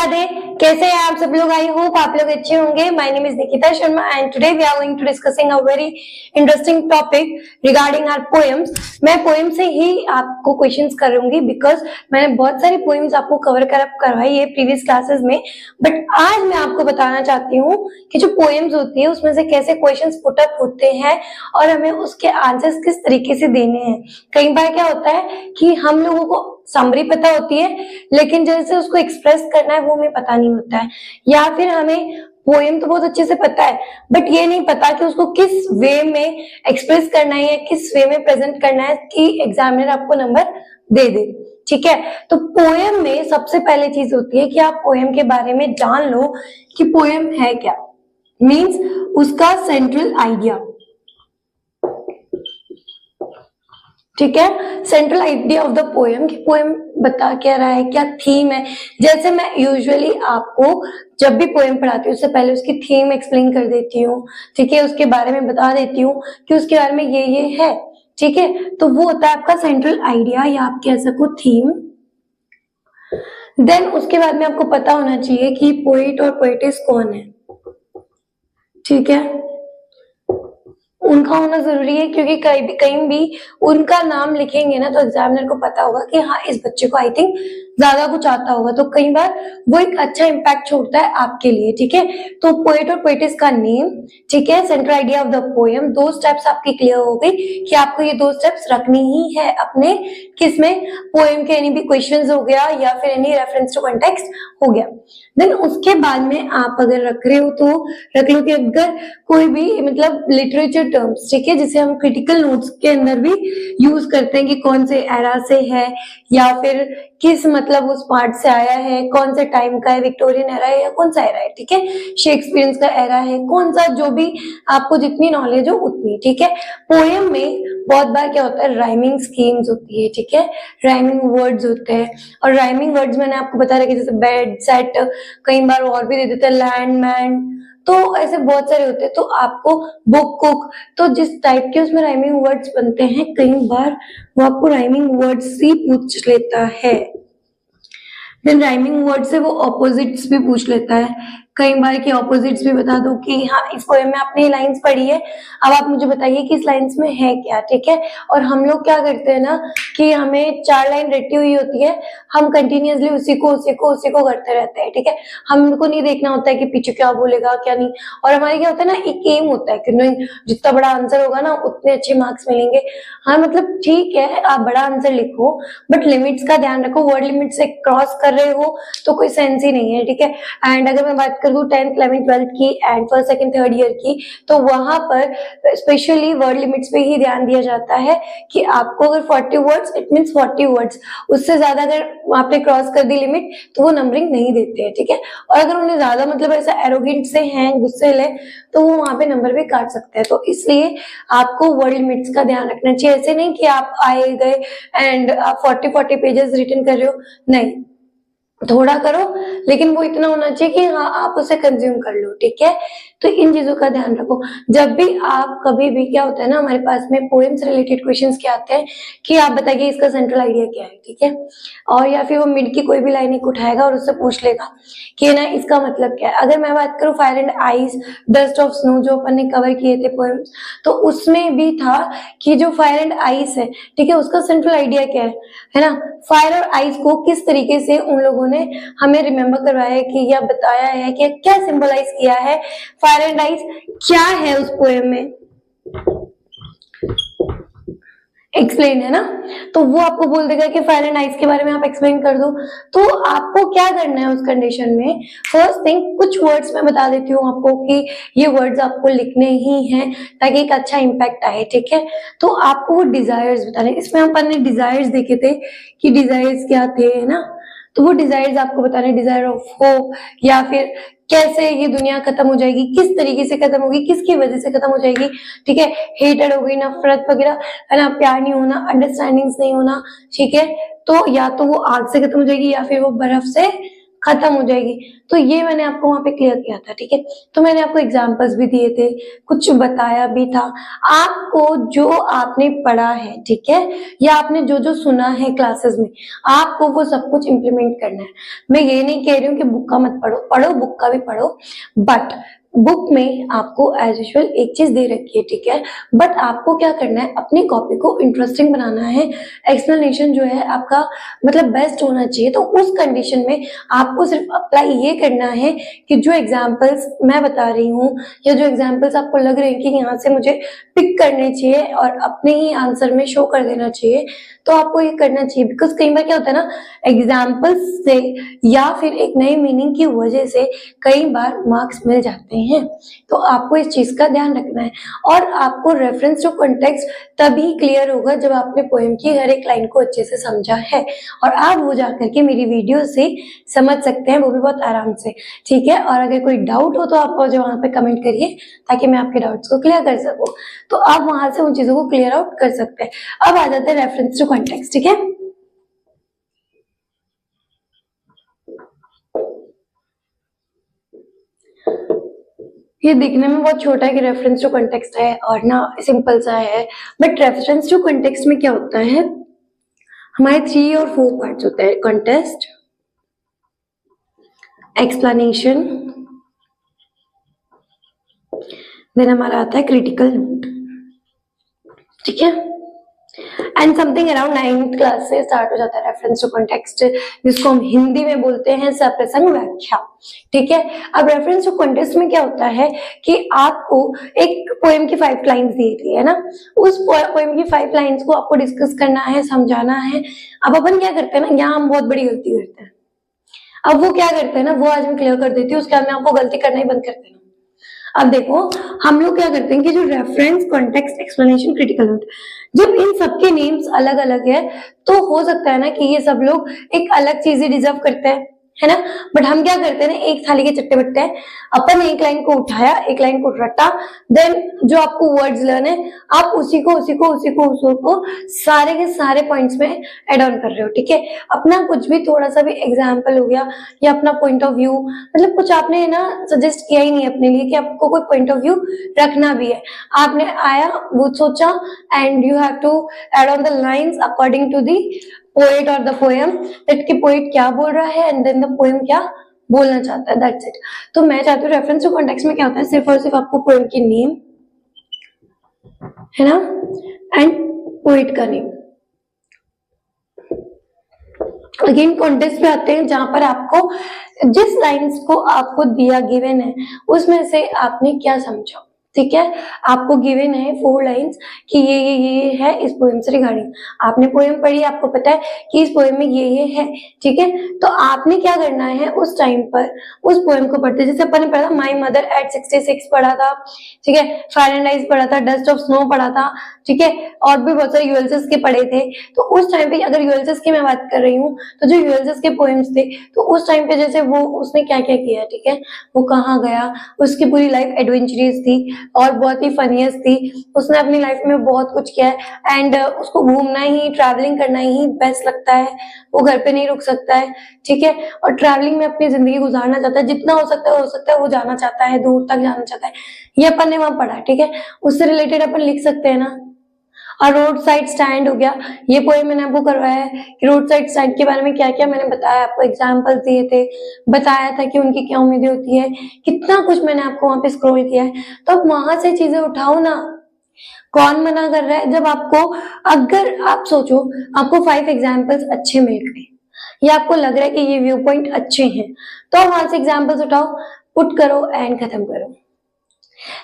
राधे। कैसे हैं आप सब लोग? आई होप आप लोग अच्छे होंगे। My name is Nikita Sharma and today we are going to discussing a very interesting topic regarding our poems. मैं पोएम से ही आपको क्वेश्चंस करूंगी बिकॉज मैंने बहुत सारी पोएम्स आपको कवर करवाई है प्रीवियस क्लासेस में, बट आज मैं आपको बताना चाहती हूँ कि जो पोएम्स होती है उसमें से कैसे क्वेश्चंस पुट अप होते हैं और हमें उसके आंसर्स किस तरीके से देने हैं। कई बार क्या होता है कि हम लोगों को समरी पता होती है लेकिन जैसे उसको एक्सप्रेस करना है वो हमें पता नहीं होता है, या फिर हमें पोएम तो बहुत अच्छे से पता है बट ये नहीं पता कि उसको किस वे में एक्सप्रेस करना है या किस वे में प्रेजेंट करना है कि एग्जामिनर आपको नंबर दे दे। ठीक है, तो पोएम में सबसे पहले चीज होती है कि आप पोएम के बारे में जान लो कि पोएम है क्या, मीन्स उसका सेंट्रल आइडिया। ठीक है, central idea of the poem कि पोएम बता क्या रहा है, क्या थीम है। जैसे मैं यूजुअली आपको जब भी पोएम पढ़ाती हूँ उससे पहले उसकी थीम एक्सप्लेन कर देती हूँ। ठीक है, उसके बारे में बता देती हूँ कि उसके बारे में ये है। ठीक है, तो वो होता है आपका सेंट्रल आइडिया या आप कह सको थीम। देन उसके बाद में आपको पता होना चाहिए कि पोएट और पोएटिस कौन है। ठीक है, उनका होना जरूरी है क्योंकि कहीं भी उनका नाम लिखेंगे ना तो एग्जामिनर को पता होगा कि हाँ इस बच्चे को आई थिंक ज्यादा कुछ आता होगा, तो कई बार वो एक अच्छा इम्पैक्ट छोड़ता है आपके लिए। ठीक है, तो पोएट और पोएटिस का नेम, ठीक है, central idea of the poem, दो स्टेप्स आपकी क्लियर हो गई कि आपको ये दो स्टेप्स रखनी ही है अपने किसमें, पोएम के एनी भी क्वेश्चंस हो गया या फिर एनी रेफरेंस टू कॉन्टेक्स्ट हो गया। देन उसके बाद में आप अगर रख रहे हो तो रख लो कि अगर कोई भी मतलब लिटरेचर टर्म्स, ठीक है, जिसे हम क्रिटिकल नोट्स के अंदर भी यूज करते हैं कि कौन से एरा से है या फिर किस मतलब उस पार्ट से आया है, कौन से टाइम का है, विक्टोरियन एरा है या कौन सा एरा है। ठीक है, शेक्सपियर का एरा है, कौन सा, जो भी आपको जितनी नॉलेज हो उतनी। ठीक है, पोएम में बहुत बार क्या होता है राइमिंग स्कीम्स होती है। ठीक है, राइमिंग वर्ड्स होते हैं और राइमिंग वर्ड्स मैंने आपको बता रखा जैसे बेड, सेट, कई बार और भी दे देते हैं लैंड, मैन, तो ऐसे बहुत सारे होते हैं। तो आपको बुक, कुक, तो जिस टाइप के उसमें राइमिंग वर्ड्स बनते हैं कई बार वो आपको राइमिंग वर्ड्स ही पूछ लेता है। देन राइमिंग वर्ड से वो ऑपोजिट्स भी पूछ लेता है, कई बार के ऑपोजिट्स भी बता दो कि हाँ इस पोएम में आपने लाइंस पढ़ी है, अब आप मुझे बताइए कि इस लाइंस में है क्या। ठीक है, और हम लोग क्या करते हैं ना कि हमें 4 लाइन रटी हुई होती है, हम कंटिन्यूअसली उसी को करते रहते हैं। ठीक है, हमको नहीं देखना होता है कि पीछे क्या बोलेगा क्या नहीं, और हमारे क्या होता है ना एक एम होता है कि नहीं जितना बड़ा आंसर होगा ना उतने अच्छे मार्क्स मिलेंगे। हाँ मतलब ठीक है आप बड़ा आंसर लिखो बट लिमिट्स का ध्यान रखो, वर्ड लिमिट से क्रॉस कर रहे हो तो कोई सेंस ही नहीं है। ठीक है, एंड अगर मैं बात करूँ 10th 11th 12th की and first second third year की, तो वहां पर स्पेशली वर्ड लिमिट्स पे ही ध्यान दिया जाता है कि आपको अगर 40 वर्ड्स इट मींस 40 वर्ड्स, उससे ज्यादा अगर आपने क्रॉस कर दी लिमिट तो वो नंबरिंग नहीं देते हैं। ठीक है, और अगर उन्हें ज्यादा मतलब ऐसा एरोगेंट से हैं, गुस्से ले, तो वो वहां पे नंबर भी काट सकते हैं। तो इसलिए आपको वर्ड लिमिट्स का ध्यान रखना चाहिए। ऐसे नहीं कि आप आए गए एंड आप 40 पेजेस रिटन कर रहे हो, नहीं, थोड़ा करो लेकिन वो इतना होना चाहिए कि हाँ आप उसे कंज्यूम कर लो। ठीक है, तो इन चीजों का ध्यान रखो। जब भी आप कभी भी क्या होता है ना हमारे पास में पोएम से रिलेटेड क्वेश्चंस क्या आते हैं कि आप बताइए इसका सेंट्रल आइडिया क्या है। ठीक है, और या फिर वो मिड की कोई भी लाइन एक उठाएगा और उससे पूछ लेगा कि ना इसका मतलब क्या है। अगर मैं बात करूं fire and ice, dust of snow जो अपन ने कवर किए थे पोएम्स, तो उसमें भी था कि जो फायर एंड आइस है, ठीक है, उसका सेंट्रल आइडिया क्या है ना, फायर और आइस को किस तरीके से उन लोगों ने हमें रिमेम्बर करवाया है कि या बताया है कि क्या सिंबलाइज किया है, फायर एंड आइस क्या है उस पोएम में एक्सप्लेन है ना, तो वो आपको बोल देगा कि फायर एंड आइस के बारे में आप एक्सप्लेन कर दो। तो आपको क्या करना है उस कंडीशन में, फर्स्ट थिंग कुछ वर्ड्स मैं बता देती हूँ आपको कि ये वर्ड्स आपको लिखने ही हैं ताकि एक अच्छा इम्पैक्ट आए। ठीक है, तो आपको वो डिजायर्स बताने, इसमें अपन ने डिजायर्स देखे थे कि डिजायर्स क्या थे, है ना, तो वो डिजायर्स आपको बताने, डिजायर ऑफ होप, या फिर कैसे ये दुनिया खत्म हो जाएगी, किस तरीके से खत्म होगी, किसकी वजह से खत्म हो जाएगी। ठीक है, हेटेड हो गई, नफरत वगैरह, है ना, प्यार नहीं होना, अंडरस्टैंडिंग्स नहीं होना। ठीक है, तो या तो वो आग से खत्म हो जाएगी या फिर वो बर्फ से खत्म हो जाएगी। तो ये मैंने आपको वहां पे क्लियर किया था, ठीक है। तो मैंने आपको एग्जांपल्स भी दिए थे, कुछ बताया भी था। आपको जो आपने पढ़ा है, ठीक है, या आपने जो जो सुना है क्लासेस में, आपको वो सब कुछ इम्प्लीमेंट करना है। मैं ये नहीं कह रही हूँ कि बुक का मत पढ़ो, पढ़ो बुक का भी पढ़ो, बट बुक में आपको एज यूजुअल एक चीज दे रखी है, ठीक है, बट आपको क्या करना है, अपनी कॉपी को इंटरेस्टिंग बनाना है। एक्सप्लेनेशन जो है आपका मतलब बेस्ट होना चाहिए। तो उस कंडीशन में आपको सिर्फ अप्लाई ये करना है कि जो एग्जाम्पल्स मैं बता रही हूँ या जो एग्जाम्पल्स आपको लग रहे हैं कि यहाँ से मुझे पिक करने चाहिए और अपने ही आंसर में शो कर देना चाहिए, तो आपको ये करना चाहिए। बिकॉज कई बार क्या होता है ना, एग्जाम्पल्स से या फिर एक नई मीनिंग की वजह से कई बार मार्क्स मिल जाते हैं। तो आपको इस चीज का ध्यान रखना है। और आपको रेफरेंस टू कॉन्टेक्स्ट तभी क्लियर होगा जब आपने पोएम की हर एक लाइन को अच्छे से समझा है, और आप वो जाकर के मेरी वीडियो से समझ सकते हैं, वो भी बहुत आराम से, ठीक है। और अगर कोई डाउट हो तो आप मुझे वहां पे कमेंट करिए ताकि मैं आपके डाउट्स को क्लियर कर सकूं। तो आप वहां से उन चीजों को क्लियर आउट कर सकते हैं। अब आ जाते हैं रेफरेंस टू कॉन्टेक्स्ट, ठीक है। ये दिखने में बहुत छोटा है कि रेफरेंस टू कॉन्टेक्स्ट है और ना सिंपल सा है, बट रेफरेंस टू कॉन्टेक्स्ट में क्या होता है, हमारे 3 और 4 पार्ट्स होते हैं, कॉन्टेक्स्ट, एक्सप्लेनेशन, देन हमारा आता है क्रिटिकल नोट, ठीक है। And something around 9th class से स्टार्ट हो जाता है रेफरेंस टू कॉन्टेक्स्ट, जिसको हम हिंदी में बोलते हैं सप्रसंग व्याख्या, ठीक है। अब रेफरेंस टू कॉन्टेक्स्ट में क्या होता है कि आपको एक पोएम की 5 लाइन्स दी थी, है ना, उस पोएम की 5 लाइन्स को आपको डिस्कस करना है, समझाना है। अब अपन क्या करते हैं ना, यहाँ हम बहुत बड़ी गलती करते हैं। अब वो क्या करते हैं ना, वो आज मैं क्लियर कर देती हूँ, उसके बाद में आपको गलती करना ही बंद कर देना। अब देखो, हम लोग क्या करते हैं कि जो reference, context, explanation, critical note, जब इन सबके नेम्स अलग अलग है तो हो सकता है ना कि ये सब लोग एक अलग चीज ही डिजर्व करते हैं, है ना। बट हम क्या करते हैं ना, एक थाली के चट्टे बट्टे हैं, अपन एक लाइन को उठाया, एक लाइन को रटा, देन जो आपको वर्ड्स लर्न है आप उसी को सारे के सारे पॉइंट्स में एड ऑन कर रहे हो, ठीक है। अपना कुछ भी थोड़ा सा भी एग्जाम्पल हो गया या अपना पॉइंट ऑफ व्यू, मतलब कुछ आपने ना सजेस्ट किया ही नहीं अपने लिए कि आपको कोई पॉइंट ऑफ व्यू रखना भी है। आपने आया, वो सोचा, and you have to add on the lines according to the poet और द पोएम, दैट कि पोएट क्या बोल रहा है एंड देन द पोएम क्या बोलना चाहता है, दैट्स इट। तो मैं चाहती हूँ रेफरेंस टू कॉन्टेक्स्ट में क्या होता है, सिर्फ और सिर्फ आपको पोएम की नेम, है ना, एंड पोएट का नेम। अगेन कॉन्टेक्स्ट पे आते हैं जहां पर आपको जिस लाइन्स को आपको दिया गिवन है उसमें से आपने क्या समझा, ठीक है। आपको गिवन है 4 लाइन्स कि ये है इस पोएम से रिगार्डिंग। आपने पोएम पढ़ी, आपको पता है कि इस पोएम में ये है, ठीक है। तो आपने क्या करना है उस टाइम पर उस पोएम को पढ़ते, जैसे अपन ने पढ़ा माई मदर एट 66 पढ़ा था, ठीक है, फायर एंड आइस पढ़ा था, डस्ट ऑफ स्नो पढ़ा था, ठीक है, और भी बहुत सारे यूएलसीएस के पढ़े थे। तो उस टाइम पे अगर यूएलसीएस की मैं बात कर रही हूँ तो जो यूएलसीएस के पोएम्स थे तो उस टाइम पे जैसे वो उसने क्या क्या किया, ठीक है, वो कहाँ गया, उसकी पूरी लाइफ एडवेंचरस थी और बहुत ही फनीएस्ट थी, उसने अपनी लाइफ में बहुत कुछ किया है एंड उसको घूमना ही, ट्रैवलिंग करना ही बेस्ट लगता है, वो घर पे नहीं रुक सकता है, ठीक है, और ट्रैवलिंग में अपनी जिंदगी गुजारना चाहता है, जितना हो सकता है वो जाना चाहता है, दूर तक जाना चाहता है। ये अपन ने वहां पढ़ा, ठीक है, उससे रिलेटेड अपन लिख सकते हैं ना। और रोड साइड स्टैंड हो गया, ये पोएम मैंने आपको करवाया है कि रोड साइड स्टैंड के बारे में क्या क्या मैंने बताया, आपको एग्जांपल्स दिए थे, बताया था कि उनकी क्या उम्मीदें होती है, कितना कुछ मैंने आपको वहां पे स्क्रॉल किया है। तो अब वहां से चीजें उठाओ ना, कौन मना कर रहा है। जब आपको, अगर आप सोचो आपको 5 एग्जाम्पल्स अच्छे मिल गए या आपको लग रहा है कि ये व्यू पॉइंट अच्छे हैं, तो वहां से एग्जाम्पल्स उठाओ, पुट करो एंड खत्म करो।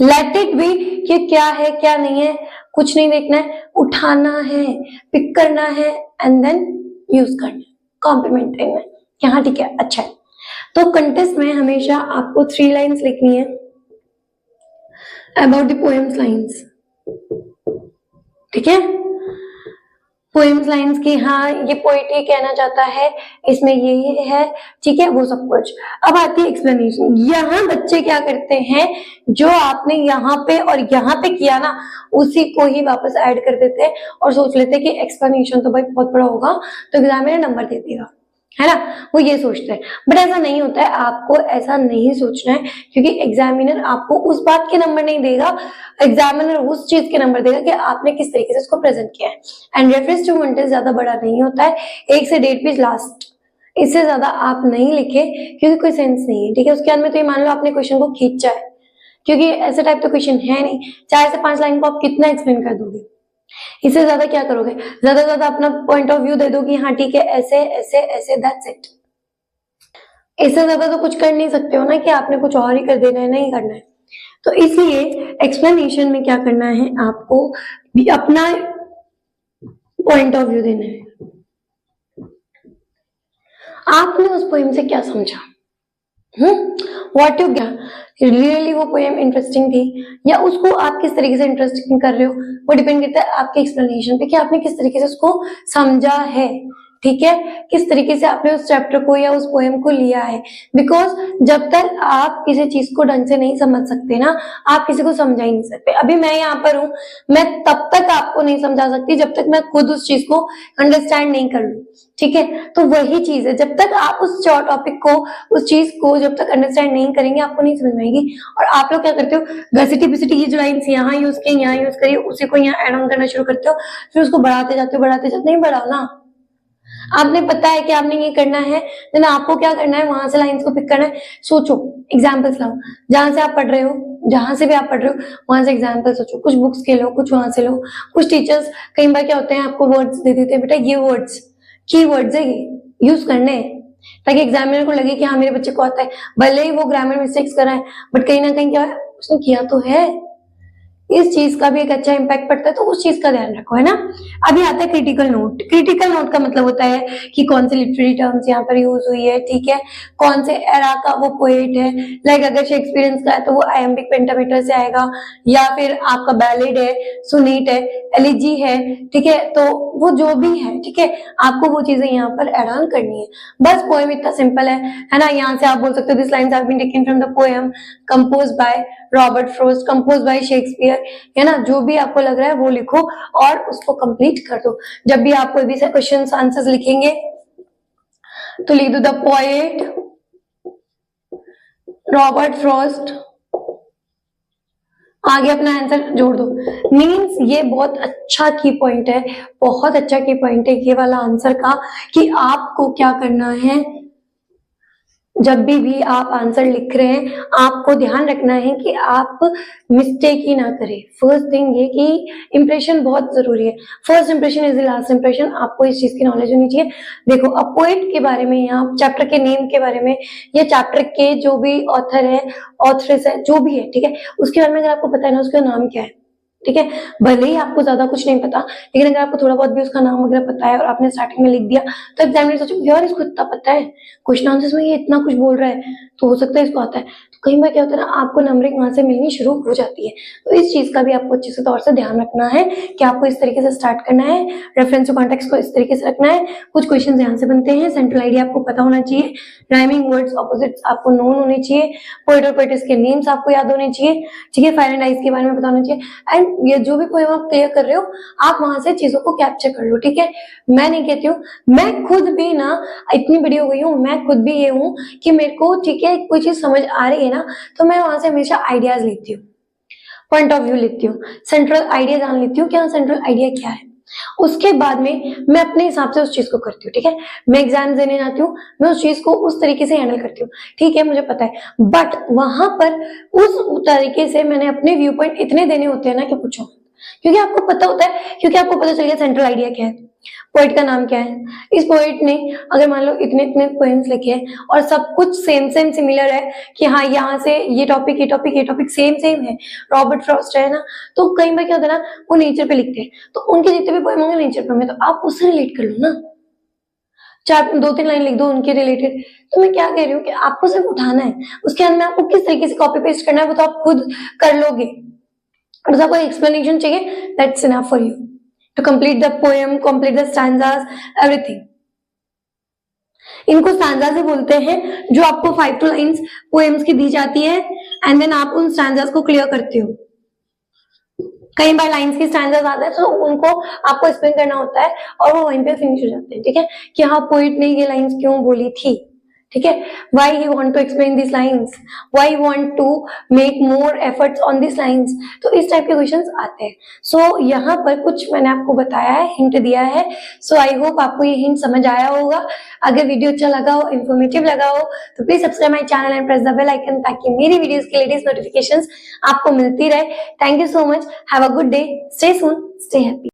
लेट इट बी कि क्या है क्या नहीं है कुछ नहीं देखना है, उठाना है, पिक करना है एंड देन यूज करना है, कॉम्प्लीमेंट करना है कि हाँ ठीक है अच्छा है। तो कंटेस्ट में हमेशा आपको 3 लाइन्स लिखनी है अबाउट द पोएम्स लाइन्स, ठीक है, पोएम्स लाइन्स की, हाँ ये पोएट ये कहना चाहता है, इसमें ये है, ठीक है, वो सब कुछ। अब आती है एक्सप्लेनेशन। यहाँ बच्चे क्या करते हैं, जो आपने यहाँ पे और यहाँ पे किया ना उसी को ही वापस ऐड कर देते हैं और सोच लेते हैं कि एक्सप्लेनेशन तो भाई बहुत बड़ा होगा तो एग्जामिनर नंबर दे देगा, है ना, वो ये सोचते हैं। बट ऐसा नहीं होता है, आपको ऐसा नहीं सोचना है, क्योंकि एग्जामिनर आपको उस बात के नंबर नहीं देगा, एग्जामिनर उस चीज के नंबर देगा कि आपने किस तरीके से उसको प्रेजेंट किया है। एंड रेफरेंस टू कंटेंट ज्यादा बड़ा नहीं होता है, 1 से 1.5 पेज लास्ट, इससे ज्यादा आप नहीं लिखे, क्योंकि कोई सेंस नहीं है। ठीक है, उसके बाद में तो ये मान लो आपने क्वेश्चन को खींचा है, क्योंकि ऐसे टाइप तो क्वेश्चन है नहीं, 4 से 5 लाइन को आप कितना एक्सप्लेन कर दोगे, इससे ज्यादा क्या करोगे, ज्यादा से ज्यादा अपना पॉइंट ऑफ व्यू दे दो कि हाँ ठीक है ऐसे ऐसे ऐसे, दैट्स इट। इससे ज्यादा तो कुछ कर नहीं सकते हो ना कि आपने कुछ और ही कर देना है, नहीं करना है। तो इसलिए एक्सप्लेनेशन में क्या करना है, आपको भी अपना पॉइंट ऑफ व्यू देना है। आपने उस पोएम से क्या समझा, व्हाट यू क्या रियली वो पोएम इंटरेस्टिंग थी, या उसको आप किस तरीके से इंटरेस्टिंग कर रहे हो, वो डिपेंड करता है आपके एक्सप्लेनेशन पे कि आपने किस तरीके से उसको समझा है। ठीक है, किस तरीके से आपने उस चैप्टर को या उस पोएम को लिया है। बिकॉज जब तक आप किसी चीज को ढंग से नहीं समझ सकते ना, आप किसी को समझा ही नहीं सकते। अभी मैं यहाँ पर हूँ, मैं तब तक आपको नहीं समझा सकती जब तक मैं खुद उस चीज को अंडरस्टैंड नहीं कर लूँ। ठीक है, तो वही चीज है, जब तक आप उस टॉपिक को, उस चीज को जब तक अंडरस्टैंड नहीं करेंगे, आपको नहीं समझ में आएगी। और आप लोग क्या करते हो, घसीटी पिसीटी ये जो लाइन्स यहाँ यूज की, यहाँ यूज करिए, उसी को यहाँ एड ऑन करना शुरू करते हो, फिर उसको बढ़ाते जाते हो, बढ़ाते जाते, नहीं बढ़ाओ ना। आपने पता है कि आपने ये करना है, देन आपको क्या करना है, वहां से लाइंस को पिक करना है। सोचो, एग्जाम्पल्स लाओ, जहां से आप पढ़ रहे हो, जहां से भी आप पढ़ रहे हो वहां से एग्जाम्पल सोचो, कुछ बुक्स के लो, कुछ वहां से लो। कुछ टीचर्स कई बार क्या होते हैं, आपको वर्ड्स दे देते हैं, बेटा ये वर्ड्स की वर्ड्स है, ये यूज करने हैं, ताकि एग्जामिनर को लगे कि हाँ मेरे बच्चे को आता है। भले ही वो ग्रामर मिस्टेक्स कर रहा है, बट कहीं ना कहीं क्या है, उसने किया तो है। इस चीज का भी एक अच्छा इंपैक्ट पड़ता है, तो उस चीज का ध्यान रखो, है ना। अभी आता है क्रिटिकल नोट। क्रिटिकल नोट का मतलब होता है कि कौन से लिटरेरी टर्म्स यहाँ पर यूज हुई है, ठीक है, कौन से एरा का वो पोएट है। लाइक अगर शेक्सपियर का है तो वो आयम्बिक पेंटामीटर से आएगा, या फिर आपका बैलेड है, सुनीट है, एलिजी है, ठीक है, तो वो जो भी है, ठीक है, आपको वो चीजें यहाँ पर एड ऑन करनी है। बस पोएम इतना सिंपल है ना। यहाँ से आप बोल सकते हो this lines have been taken from the poem compose by Robert Frost, compose by Shakespeare, है ना। जो भी आपको लग रहा है वो लिखो और उसको कंप्लीट कर दो। जब भी आप कोई भी क्वेश्चन आंसर्स लिखेंगे तो लिख दो द पोएट रॉबर्ट फ्रोस्ट, आगे अपना आंसर जोड़ दो। मीन्स ये बहुत अच्छा की पॉइंट है, बहुत अच्छा की पॉइंट है ये वाला आंसर का, कि आपको क्या करना है, जब भी आप आंसर लिख रहे हैं आपको ध्यान रखना है कि आप मिस्टेक ही ना करें। फर्स्ट थिंग ये कि इंप्रेशन बहुत जरूरी है, first impression is the last impression. आपको इस चीज की नॉलेज होनी चाहिए। देखो, अब पोएट के बारे में या चैप्टर के नेम के बारे में या चैप्टर के जो भी ऑथर है, ऑथरेस है, जो भी है, ठीक है, उसके बारे में अगर आपको पता है ना उसका नाम क्या है, ठीक है, भले ही आपको ज्यादा कुछ नहीं पता, लेकिन अगर आपको थोड़ा बहुत भी उसका नाम वगैरह पता है और आपने स्टार्टिंग में लिख दिया तो एग्जामिनर सोचो यार इसको इतना पता है, क्वेश्चन आंसर्स में ये इतना कुछ बोल रहा है, तो हो सकता है इसको आता है। तो कई बार क्या होता है ना, आपको नंबरिंग वहां से मिलनी शुरू हो जाती है। तो इस चीज का भी आपको अच्छे से तौर से ध्यान रखना है कि आपको इस तरीके से स्टार्ट करना है, रेफरेंस टू कॉन्टेक्स्ट को इस तरीके से रखना है। कुछ क्वेश्चन यहाँ से बनते हैं, सेंट्रल आइडिया आपको पता होना चाहिए, राइमिंग वर्ड्स ऑपोजिट्स आपको नोन होने चाहिए, पोएट और पोएटेस के नेम्स आपको याद होने चाहिए, ठीक है, फायर एंड आइस के बारे में पता होना चाहिए। एंड ये जो भी पोएम आप क्लियर कर रहे हो आप वहां से चीजों को कैप्चर कर लो, ठीक है। मैं नहीं कहती हूँ, मैं खुद भी ना इतनी बड़ी हो गई हूँ, मैं खुद भी ये हूँ कि मेरे को, ठीक है, कोई चीज समझ आ रही है ना तो मैं वहां से हमेशा आइडियाज लेती हूँ, पॉइंट ऑफ व्यू लेती हूँ, सेंट्रल आइडिया जान लेती हूँ क्या सेंट्रल आइडिया क्या है। उसके बाद में मैं अपने हिसाब से उस चीज को करती हूँ, ठीक है। मैं एग्जाम देने जाती हूँ, मैं उस चीज को उस तरीके से हैंडल करती हूँ, ठीक है, मुझे पता है, बट वहां पर उस तरीके से मैंने अपने व्यू पॉइंट इतने देने होते हैं ना कि पूछो, क्योंकि आपको पता होता है, क्योंकि आपको पता चल गया सेंट्रल आइडिया क्या है, पोएट का नाम क्या है। इस पोएट ने अगर मान लो इतने इतने पोएम्स लिखे हैं और सब कुछ सेम सेम सिमिलर है कि हाँ यहाँ से ये टॉपिक ये टॉपिक ये टॉपिक सेम सेम है, रॉबर्ट फ्रॉस्ट है ना, तो कई बार क्या होता है ना, वो नेचर पे लिखते हैं तो उनके जितने भी पोएम होंगे नेचर पे होंगे, तो आप उससे रिलेट कर लो ना, 2-3 लाइन लिख दो उनके रिलेटेड। तो मैं क्या कह रही हूँ कि आपको सिर्फ उठाना है, उसके अंदर आपको किस तरीके से कॉपी पेस्ट करना है वो तो आप खुद कर लोगे। और आपको एक्सप्लेनेशन चाहिए, that's enough for you to complete the poem, complete the stanzas, everything. इनको स्टैंजास ही बोलते हैं, जो आपको 5 to लाइन्स पोएम्स की दी जाती है एंड देन आप उन स्टैंजास को क्लियर करते हो। कई बार लाइंस की स्टैंडर्ड आते हैं तो उनको आपको एक्सप्लेन करना होता है और वो वहीं पे फिनिश हो जाते हैं, ठीक है, कि हाँ पोइट ने ये लाइंस क्यों बोली थी, ठीक है, why he want to explain these lines, why he want to make more efforts on these lines, तो इस टाइप के क्वेश्चंस आते हैं। सो यहाँ पर कुछ मैंने आपको बताया है, हिंट दिया है। सो आई होप आपको ये हिंट समझ आया होगा। अगर वीडियो अच्छा लगा हो, इन्फॉर्मेटिव लगा हो, तो please subscribe my channel and press the bell icon ताकि मेरी वीडियोस की लेटेस्ट नोटिफिकेशंस आपको मिलती रहे। Thank you so much, have a good day, stay soon, stay happy.